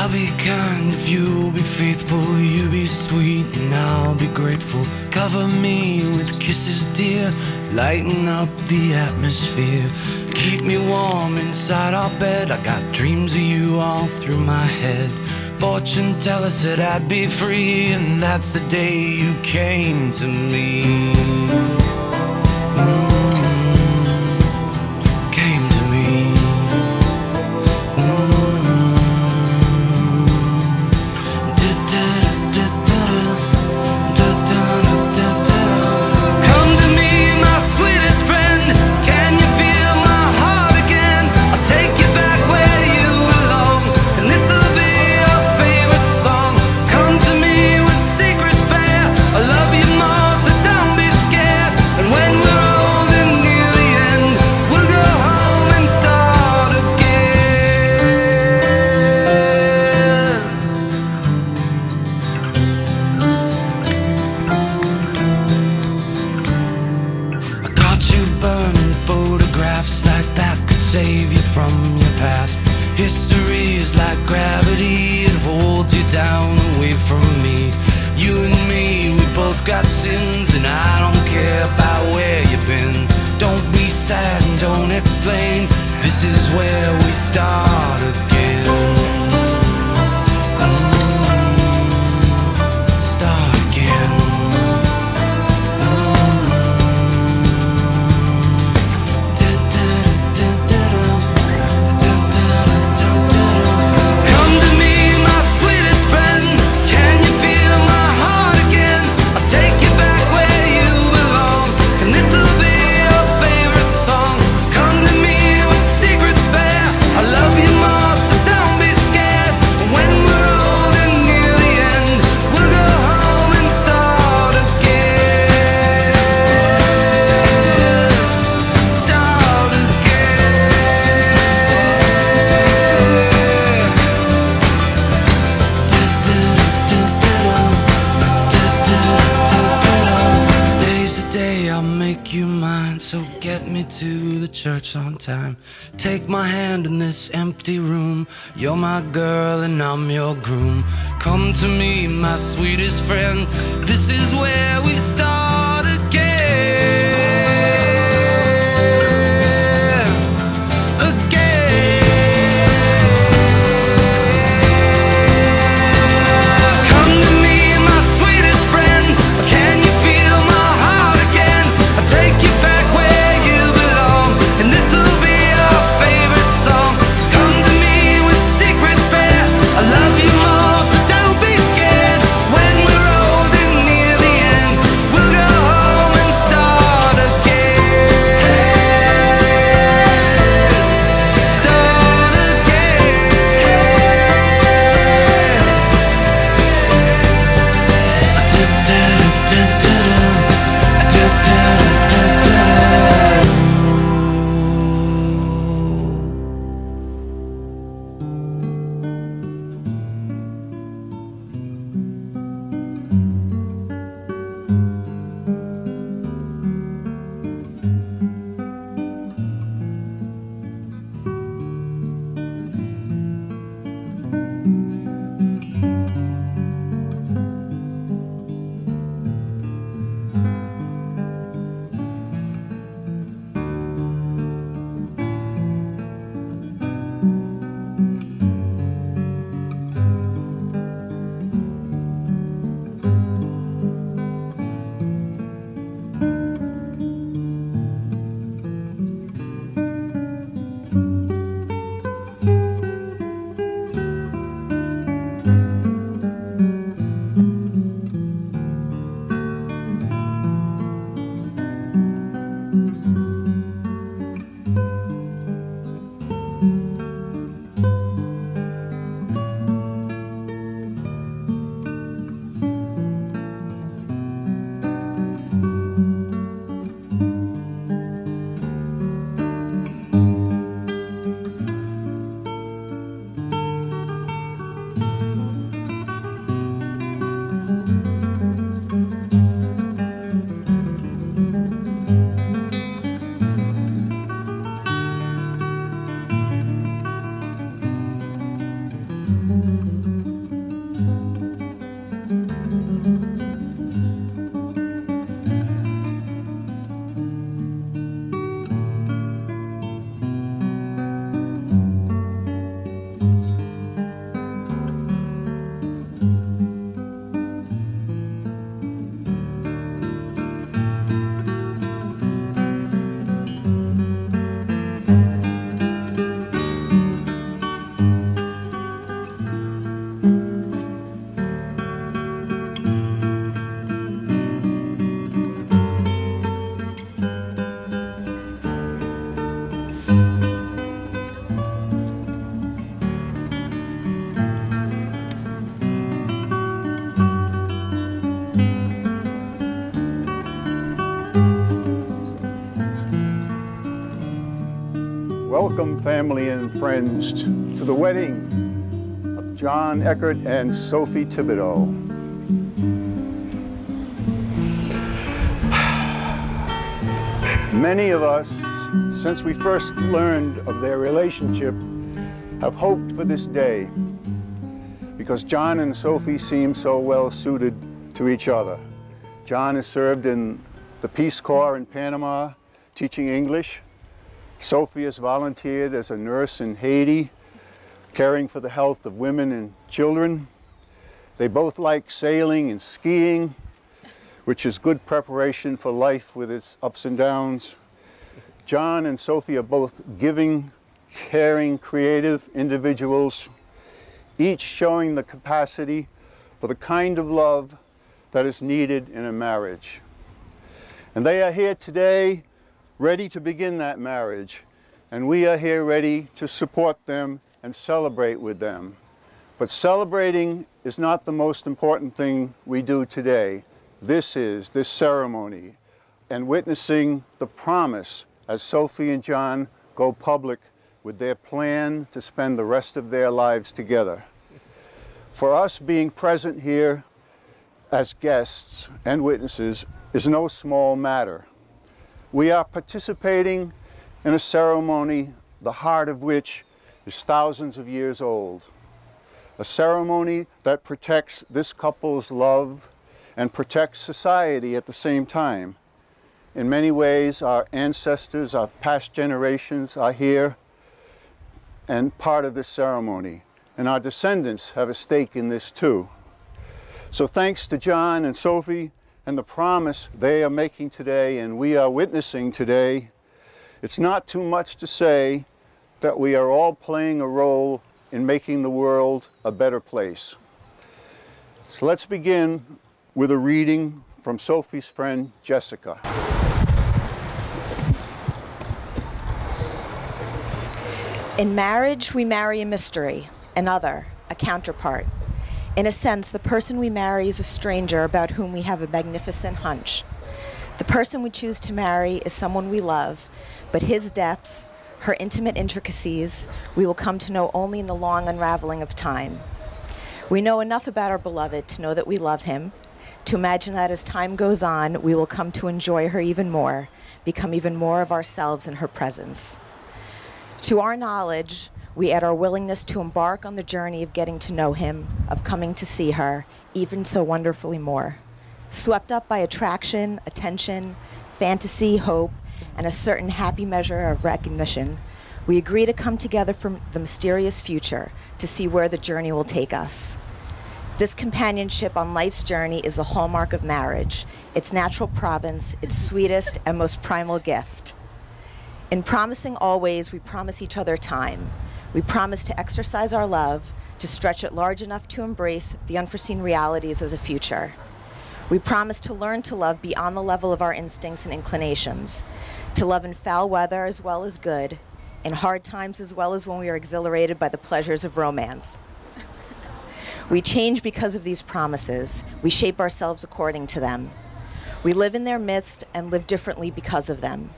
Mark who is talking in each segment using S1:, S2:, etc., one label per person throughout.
S1: I'll be kind if you'll be faithful. You be sweet and I'll be grateful. Cover me with kisses, dear, lighten up the atmosphere. Keep me warm inside our bed. I got dreams of you all through my head. Fortune teller said I'd be free, and that's the day you came to me. Came to me. Come to me, my sweetest friend. Can you feel my heart again? I'll take you back where you belong, and this'll be your favorite song. Come to me with secrets bare. I love you more, so don't be scared. And when we're old and near the end, we'll go home and start again. I caught you burning photographs like that could save you from your past. History is like gravity, it holds you down away from me. You and me, we both got sins, and I don't care about where you've been. Don't be sad and don't explain. This is where we start again. Start again. Come to me, my sweetest friend. Can you feel my heart again? I'll take you back where you belong, and this'll be your favorite song. Come to me with secrets bare. I love you more, so don't be scared. When we're old and near the end, we'll go home and start again. Start again. Today's the day I'll make you mine, so get me to the church on time. Take my hand in this empty room. You're my girl and I'm your groom. Come to me, my sweetest friend. This is where we start again. Come to me, my sweetest friend. Can you feel my heart again? I'll take you back where you belong, and this'll be your favorite song. Come to me with secrets bare. I love you more, so don't be scared. When we're old and near the end, we'll
S2: Welcome, family and friends, to the wedding of John Eckert and Sophie Thibodeau. Many of us, since we first learned of their relationship, have hoped for this day because John and Sophie seem so well suited to each other. John has served in the Peace Corps in Panama, teaching English. Sophie has volunteered as a nurse in Haiti, caring for the health of women and children. They both like sailing and skiing, which is good preparation for life with its ups and downs. John and Sophie are both giving, caring, creative individuals, each showing the capacity for the kind of love that is needed in a marriage. And they are here today ready to begin that marriage, and we are here ready to support them and celebrate with them. But celebrating is not the most important thing we do today. This ceremony, and witnessing the promise as Sophie and John go public with their plan to spend the rest of their lives together. For us, being present here as guests and witnesses is no small matter. We are participating in a ceremony, the heart of which is thousands of years old. A ceremony that protects this couple's love and protects society at the same time. In many ways, our ancestors, our past generations are here and part of this ceremony. And our descendants have a stake in this too. So thanks to John and Sophie and the promise they are making today and we are witnessing today, it's not too much to say that we are all playing a role in making the world a better place. So let's begin with a reading from Sophie's friend Jessica.
S3: In marriage, we marry a mystery, another, a counterpart. In a sense, the person we marry is a stranger about whom we have a magnificent hunch. The person we choose to marry is someone we love, but his depths, her intimate intricacies, we will come to know only in the long unraveling of time. We know enough about our beloved to know that we love him, to imagine that as time goes on, we will come to enjoy her even more, become even more of ourselves in her presence. To our knowledge, we add our willingness to embark on the journey of getting to know him, of coming to see her, even so wonderfully more. Swept up by attraction, attention, fantasy, hope, and a certain happy measure of recognition, we agree to come together from the mysterious future to see where the journey will take us. This companionship on life's journey is a hallmark of marriage, its natural province, its sweetest and most primal gift. In promising always, we promise each other time. We promise to exercise our love, to stretch it large enough to embrace the unforeseen realities of the future. We promise to learn to love beyond the level of our instincts and inclinations, to love in foul weather as well as good, in hard times as well as when we are exhilarated by the pleasures of romance. We change because of these promises. We shape ourselves according to them. We live in their midst and live differently because of them.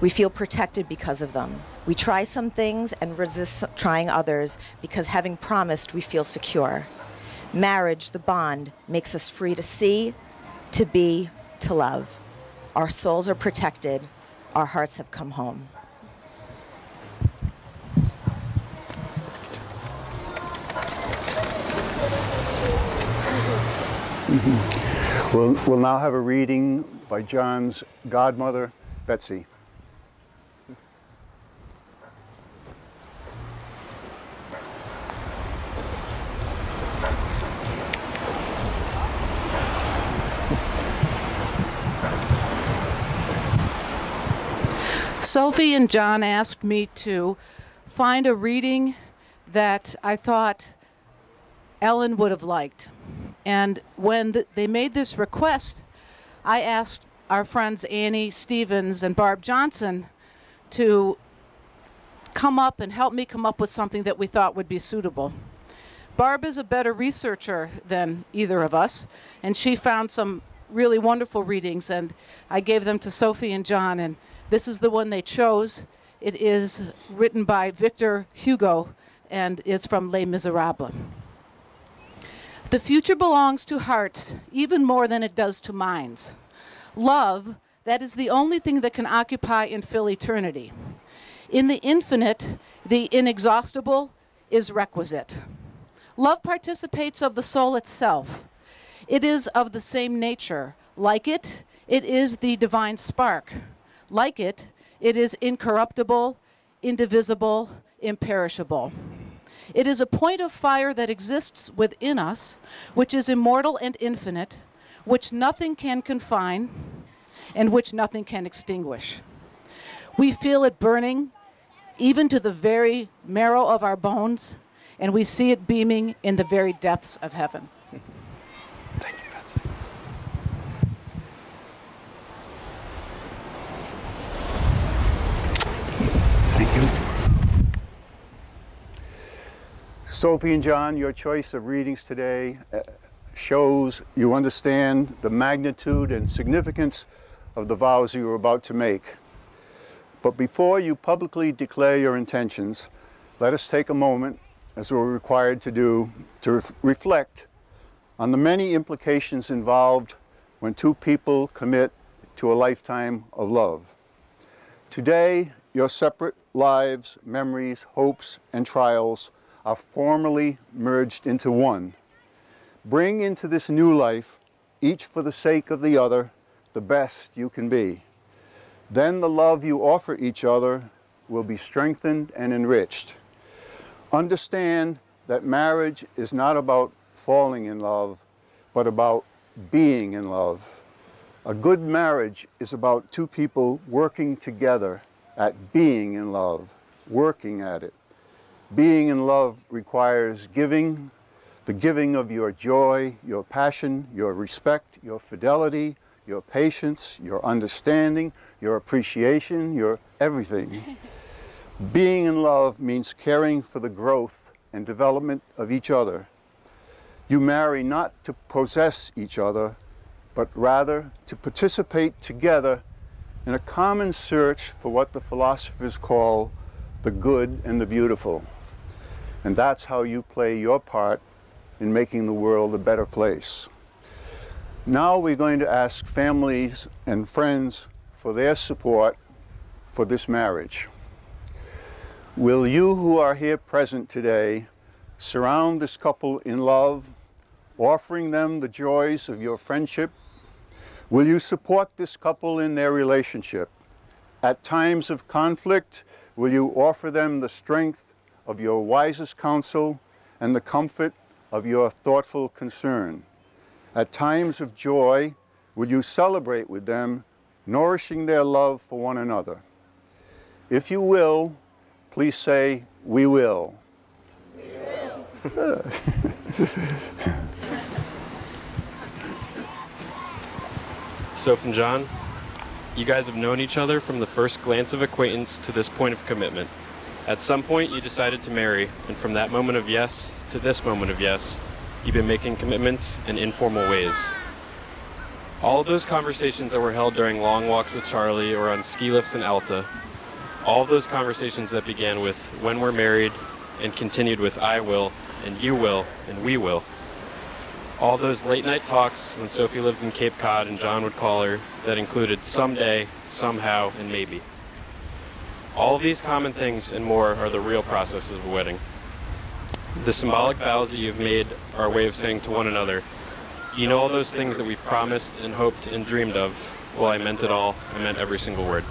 S3: We feel protected because of them. We try some things and resist trying others because having promised, we feel secure. Marriage, the bond, makes us free to see, to be, to love. Our souls are protected. Our hearts have come home.
S2: We'll now have a reading by John's godmother, Betsy.
S4: Sophie and John asked me to find a reading that I thought Ellen would have liked. And when they made this request, I asked our friends Annie Stevens and Barb Johnson to come up and help me come up with something that we thought would be suitable. Barb is a better researcher than either of us, and she found some really wonderful readings, and I gave them to Sophie and John, and this is the one they chose. It is written by Victor Hugo and is from Les Miserables. The future belongs to hearts even more than it does to minds. Love, that is the only thing that can occupy and fill eternity. In the infinite, the inexhaustible is requisite. Love participates of the soul itself. It is of the same nature. Like it, it is the divine spark. Like it, it is incorruptible, indivisible, imperishable. It is a point of fire that exists within us, which is immortal and infinite, which nothing can confine, and which nothing can extinguish. We feel it burning, even to the very marrow of our bones, and we see it beaming in the very depths of heaven.
S5: Thank you, Betsy.
S2: Thank you. Sophie and John, your choice of readings today shows you understand the magnitude and significance of the vows you are about to make. But before you publicly declare your intentions, let us take a moment, as we're required to do, to reflect on the many implications involved when two people commit to a lifetime of love. Today, your separate lives, memories, hopes, and trials are formally merged into one. Bring into this new life, each for the sake of the other, the best you can be. Then the love you offer each other will be strengthened and enriched. Understand that marriage is not about falling in love, but about being in love. A good marriage is about two people working together at being in love, working at it. Being in love requires giving, the giving of your joy, your passion, your respect, your fidelity, your patience, your understanding, your appreciation, your everything. Being in love means caring for the growth and development of each other. You marry not to possess each other, but rather to participate together in a common search for what the philosophers call the good and the beautiful. And that's how you play your part in making the world a better place. Now we're going to ask families and friends for their support for this marriage. Will you who are here present today surround this couple in love, offering them the joys of your friendship? Will you support this couple in their relationship? At times of conflict, will you offer them the strength of your wisest counsel and the comfort of your thoughtful concern? At times of joy, will you celebrate with them, nourishing their love for one another? If you will, please say, "We will." We will.
S5: Soph and John, you guys have known each other from the first glance of acquaintance to this point of commitment. At some point, you decided to marry, and from that moment of yes to this moment of yes, you've been making commitments in informal ways. All of those conversations that were held during long walks with Charlie or on ski lifts in Alta, all of those conversations that began with "when we're married" and continued with "I will" and "you will" and "we will." All those late night talks when Sophie lived in Cape Cod and John would call her that included someday, somehow, and maybe. All of these common things and more are the real processes of a wedding. The symbolic vows that you've made are a way of saying to one another, you know all those things that we've promised and hoped and dreamed of? Well, I meant it all. I meant every single word.